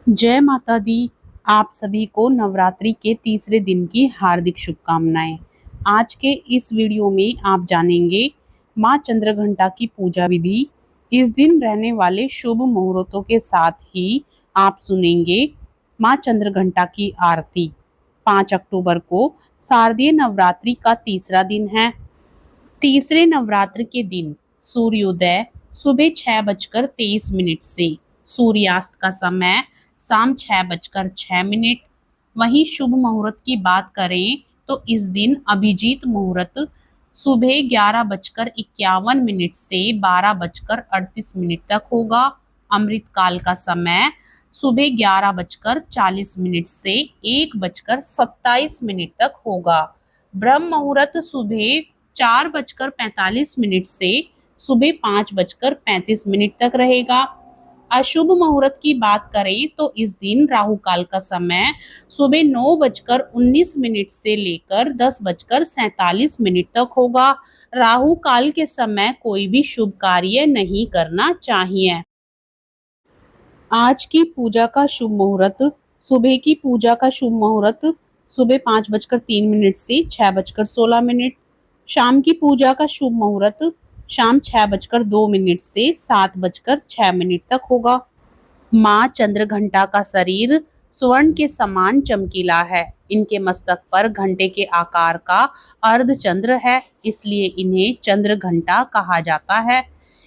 जय माता दी। आप सभी को नवरात्रि के तीसरे दिन की हार्दिक शुभकामनाएं। आज के इस वीडियो में आप जानेंगे माँ चंद्रघंटा की पूजा विधि। इस दिन रहने वाले शुभ मुहूर्तों के साथ ही आप सुनेंगे माँ चंद्रघंटा की आरती। 5 अक्टूबर को शारदीय नवरात्रि का तीसरा दिन है। तीसरे नवरात्र के दिन सूर्योदय सुबह 6:23 से सूर्यास्त का समय शाम 6:06। वहीं शुभ मुहूर्त की बात करें तो इस दिन अभिजीत मुहूर्त सुबह 11:51 से 12:38 तक होगा। अमृत काल का समय सुबह 11:40 से 1:27 तक होगा। ब्रह्म मुहूर्त सुबह 4:45 से सुबह 5:35 तक रहेगा। अशुभ मुहूर्त की बात करें तो इस दिन राहु काल का समय सुबह 9:19 से लेकर 10:47 तक होगा। राहु काल के समय कोई भी शुभ कार्य नहीं करना चाहिए। आज की पूजा का शुभ मुहूर्त सुबह की पूजा का शुभ मुहूर्त सुबह 5:03 से 6:16। शाम की पूजा का शुभ मुहूर्त शाम 6:02 से 7:06 तक होगा। माँ चंद्रघंटा का शरीर स्वर्ण के समान चमकीला है। इनके मस्तक पर घंटे के आकार का अर्धचंद्र है, इसलिए इन्हें चंद्रघंटा कहा जाता है।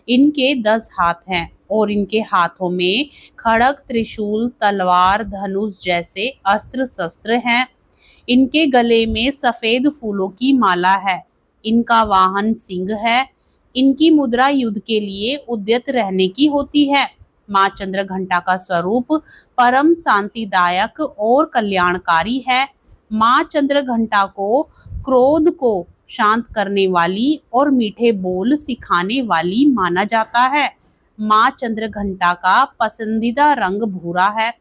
इनके 10 हाथ हैं और इनके हाथों में खड़ग, त्रिशूल, तलवार, धनुष जैसे अस्त्र शस्त्र हैं। इनके गले में सफेद फूलों की माला है। इनका वाहन सिंह है। इनकी मुद्रा युद्ध के लिए उद्यत रहने की होती है। माँ चंद्रघंटा का स्वरूप परम शांतिदायक और कल्याणकारी है। माँ चंद्रघंटा को क्रोध को शांत करने वाली और मीठे बोल सिखाने वाली माना जाता है। माँ चंद्रघंटा का पसंदीदा रंग भूरा है।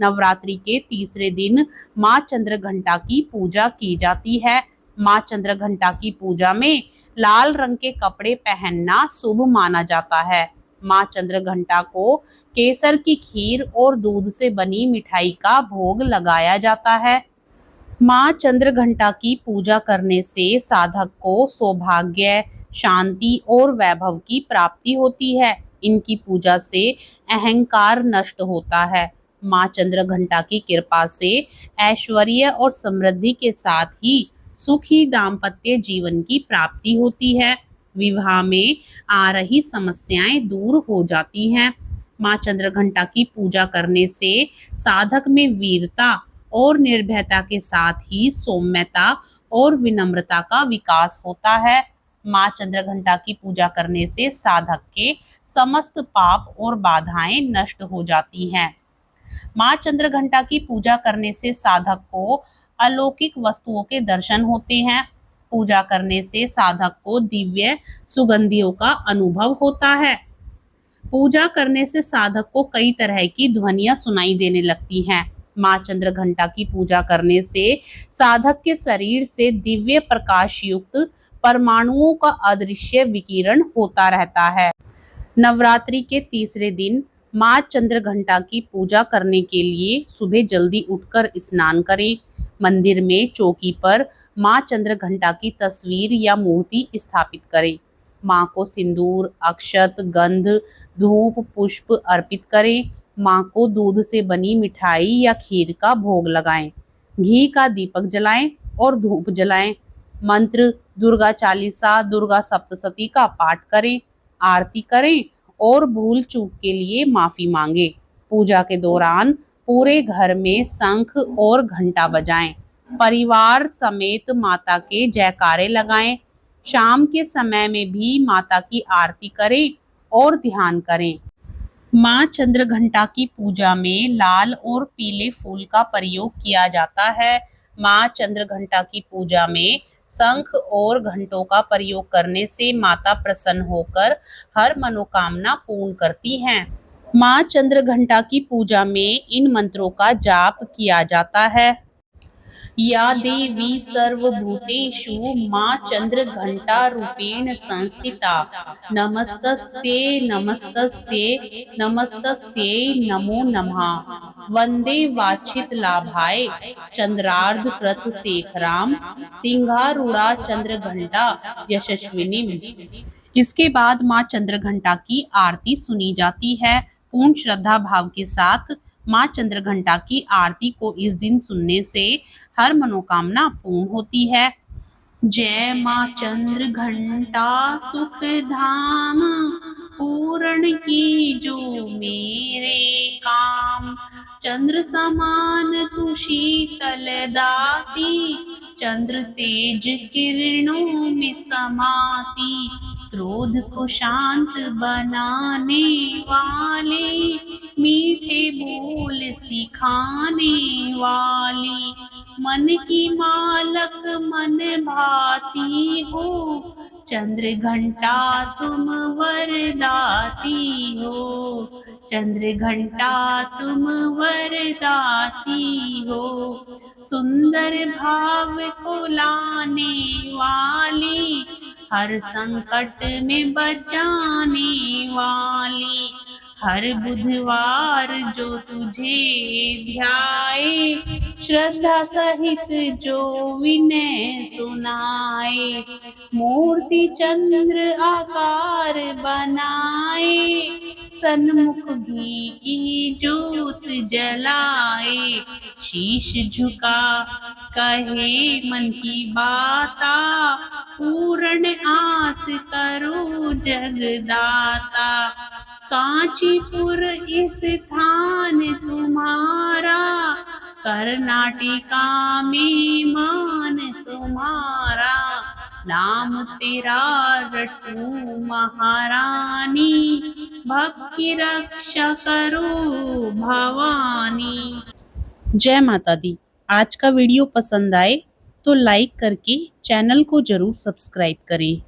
नवरात्रि के तीसरे दिन माँ चंद्रघंटा की पूजा की जाती है। माँ चंद्रघंटा की पूजा में लाल रंग के कपड़े पहनना शुभ माना जाता है। माँ चंद्रघंटा को केसर की खीर और दूध से बनी मिठाई का भोग लगाया जाता है। माँ चंद्रघंटा की पूजा करने से साधक को सौभाग्य, शांति और वैभव की प्राप्ति होती है। इनकी पूजा से अहंकार नष्ट होता है। माँ चंद्रघंटा की कृपा से ऐश्वर्य और समृद्धि के साथ ही सुखी दाम्पत्य जीवन की प्राप्ति होती है। विवाह में आ रही समस्याएं दूर हो जाती हैं। माँ चंद्रघंटा की पूजा करने से साधक में वीरता और निर्भयता के साथ ही सौम्यता और विनम्रता का विकास होता है। माँ चंद्रघंटा की पूजा करने से साधक के समस्त पाप और बाधाएं नष्ट हो जाती हैं। माँ चंद्रघंटा की पूजा करने से साधक को अलौकिक वस्तुओं के दर्शन होते हैं। पूजा करने से साधक को दिव्य सुगंधियों का अनुभव होता है। पूजा करने से साधक को कई तरह की ध्वनियां सुनाई देने लगती हैं। माँ चंद्रघंटा की पूजा करने से साधक के शरीर से दिव्य प्रकाश युक्त परमाणुओं का अदृश्य विकिरण होता रहता है। नवरात्रि के तीसरे दिन माँ चंद्रघंटा की पूजा करने के लिए सुबह जल्दी उठकर स्नान करें। मंदिर में चौकी पर माँ चंद्रघंटा की तस्वीर या मूर्ति स्थापित करें। माँ को सिंदूर, अक्षत, गंध, धूप, पुष्प अर्पित करें। माँ को दूध से बनी मिठाई या खीर का भोग लगाएं। घी का दीपक जलाएं और धूप जलाएं। मंत्र, दुर्गा चालीसा, दुर्गा सप्तशती का पाठ करें, आरती करें और भूल चूक के लिए माफी मांगे। पूजा के दौरान पूरे घर में शंख और घंटा बजाएं। परिवार समेत माता के जयकारे लगाएं। शाम के समय में भी माता की आरती करें और ध्यान करें। माँ चंद्रघंटा की पूजा में लाल और पीले फूल का प्रयोग किया जाता है। माँ चंद्रघंटा की पूजा में शंख और घंटों का प्रयोग करने से माता प्रसन्न होकर हर मनोकामना पूर्ण करती हैं। माँ चंद्रघंटा की पूजा में इन मंत्रों का जाप किया जाता है। या देवी सर्वभूतेषु माँ चंद्रघंटा रूपेण संस्थिता नमस्तस्यै नमस्तस्यै नमस्तस्यै नमो नमः। वंदे वाछित लाभाय चंद्रार्ध कृत शेखराम सिंहारूढ़ा चंद्र घंटा यशस्विनी। इसके बाद माँ चंद्रघंटा की आरती सुनी जाती है। पूर्ण श्रद्धा भाव के साथ माँ चंद्रघंटा की आरती को इस दिन सुनने से हर मनोकामना पूर्ण होती है। जय माँ चंद्र घंटा सुख धाम पूर्ण की जो मेरे काम। चंद्र समान तू शीतल दाती चंद्र तेज किरणों में समाती। क्रोध को शांत बनाने वाले मीठे बोल सिखाने वाली मन की मालक मन भाती हो। चंद्र घंटा तुम वरदाती हो। चंद्र घंटा तुम वरदाती हो। सुंदर भाव को लाने वाली हर संकट में बचाने वाली। हर बुधवार जो तुझे ध्याए श्रद्धा सहित जो विनय सुनाए। मूर्ति चंद्र आकार बनाए सन्मुख घी की जोत जलाए। शीश झुका कहे मन की बाता पूर्ण आस करो जगदाता। कांचीपुर इस स्थान तुम्हारा कर्नाटिका में मान तुम्हारा। नाम तेरा रटूं महारानी भक्ति रक्षा करो भवानी। जय माता दी। आज का वीडियो पसंद आए तो लाइक करके चैनल को जरूर सब्सक्राइब करें।